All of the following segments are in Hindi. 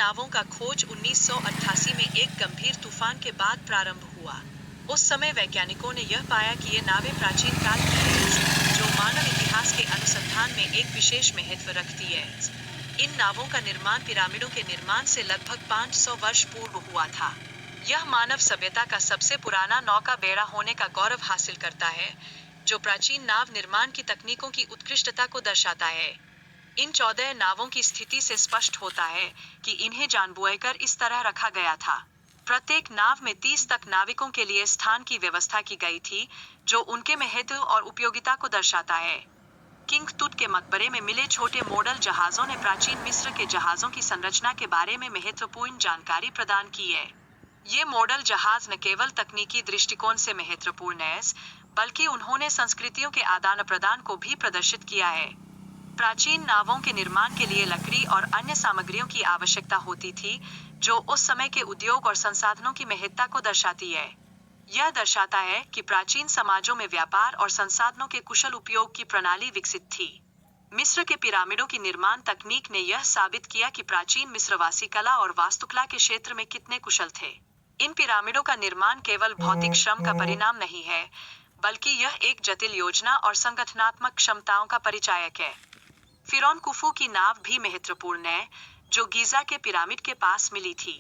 नावों का खोज 1988 में एक गंभीर तूफान के बाद प्रारंभ हुआ। उस समय वैज्ञानिकों ने यह पाया कि ये नावें प्राचीन काल की हैं, जो मानव इतिहास के अनुसंधान में एक विशेष महत्व रखती है। इन नावों का निर्माण पिरामिडों के निर्माण से लगभग 500 वर्ष पूर्व हुआ था। यह मानव सभ्यता का सबसे पुराना नौका बेड़ा होने का गौरव हासिल करता है, जो प्राचीन नाव निर्माण की तकनीकों की उत्कृष्टता को दर्शाता है। इन 14 नावों की स्थिति से स्पष्ट होता है कि इन्हें जानबूझकर इस तरह रखा गया था। प्रत्येक नाव में 30 तक नाविकों के लिए स्थान की व्यवस्था की गई थी, जो उनके महत्व और उपयोगिता को दर्शाता है। किंग तुत के मकबरे में मिले छोटे मॉडल जहाजों ने प्राचीन मिस्र के जहाजों की संरचना के बारे में महत्वपूर्ण जानकारी प्रदान की है। ये मॉडल जहाज न केवल तकनीकी दृष्टिकोण से महत्वपूर्ण है, बल्कि उन्होंने संस्कृतियों के आदान प्रदान को भी प्रदर्शित किया है। प्राचीन नावों के निर्माण के लिए लकड़ी और अन्य सामग्रियों की आवश्यकता होती थी, जो उस समय के उद्योग और संसाधनों की महत्ता को दर्शाती है। यह दर्शाता है कि प्राचीन समाजों में व्यापार और संसाधनों के कुशल उपयोग की प्रणाली विकसित थी। मिस्र के पिरामिडों की निर्माण तकनीक ने यह साबित किया कि प्राचीन मिस्रवासी कला और वास्तुकला के क्षेत्र में कितने कुशल थे। इन पिरामिडों का निर्माण केवल भौतिक श्रम का परिणाम नहीं है, बल्कि यह एक जटिल योजना और संगठनात्मक क्षमताओं का परिचायक है। फिरौन खुफू की नाव भी महत्वपूर्ण है, जो गीजा के पिरामिड के पास मिली थी।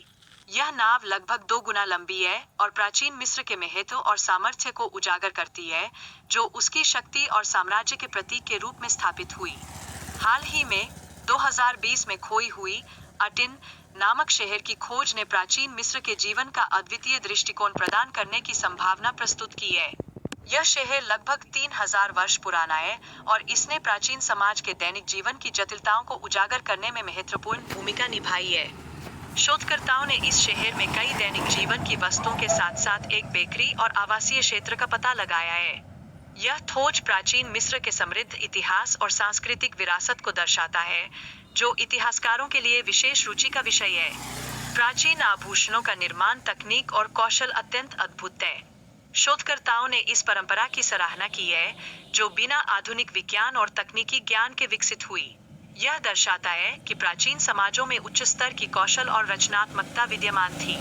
यह नाव लगभग 2 गुना लंबी है और प्राचीन मिस्र के महत्व और सामर्थ्य को उजागर करती है, जो उसकी शक्ति और साम्राज्य के प्रतीक के रूप में स्थापित हुई। हाल ही में 2020 में खोई हुई अटिन नामक शहर की खोज ने प्राचीन मिस्र के जीवन का अद्वितीय दृष्टिकोण प्रदान करने की संभावना प्रस्तुत की है। यह शहर लगभग 3000 वर्ष पुराना है और इसने प्राचीन समाज के दैनिक जीवन की जटिलताओं को उजागर करने में महत्वपूर्ण भूमिका निभाई है। शोधकर्ताओं ने इस शहर में कई दैनिक जीवन की वस्तुओं के साथ साथ एक बेकरी और आवासीय क्षेत्र का पता लगाया है। यह खोज प्राचीन मिस्र के समृद्ध इतिहास और सांस्कृतिक विरासत को दर्शाता है, जो इतिहासकारों के लिए विशेष रुचि का विषय है। प्राचीन आभूषणों का निर्माण तकनीक और कौशल अत्यंत अद्भुत है। शोधकर्ताओं ने इस परंपरा की सराहना की है, जो बिना आधुनिक विज्ञान और तकनीकी ज्ञान के विकसित हुई। यह दर्शाता है कि प्राचीन समाजों में उच्च स्तर की कौशल और रचनात्मकता विद्यमान थी।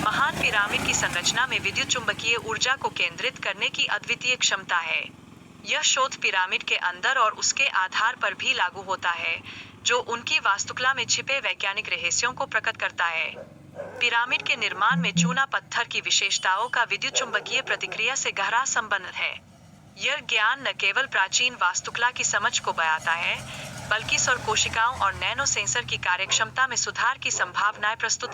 महान पिरामिड की संरचना में विद्युत चुंबकीय ऊर्जा को केंद्रित करने की अद्वितीय क्षमता है। यह शोध पिरामिड के अंदर और उसके आधार पर भी लागू होता है, जो उनकी वास्तुकला में छिपे वैज्ञानिक रहस्यों को प्रकट करता है। पिरामिड के निर्माण में चूना पत्थर की विशेषताओं का विद्युत चुंबकीय प्रतिक्रिया से गहरा संबंध है। यह ज्ञान न केवल प्राचीन वास्तुकला की समझ को बयाता है, बल्कि सौर कोशिकाओं और नैनो सेंसर की कार्यक्षमता में सुधार की संभावनाएं प्रस्तुत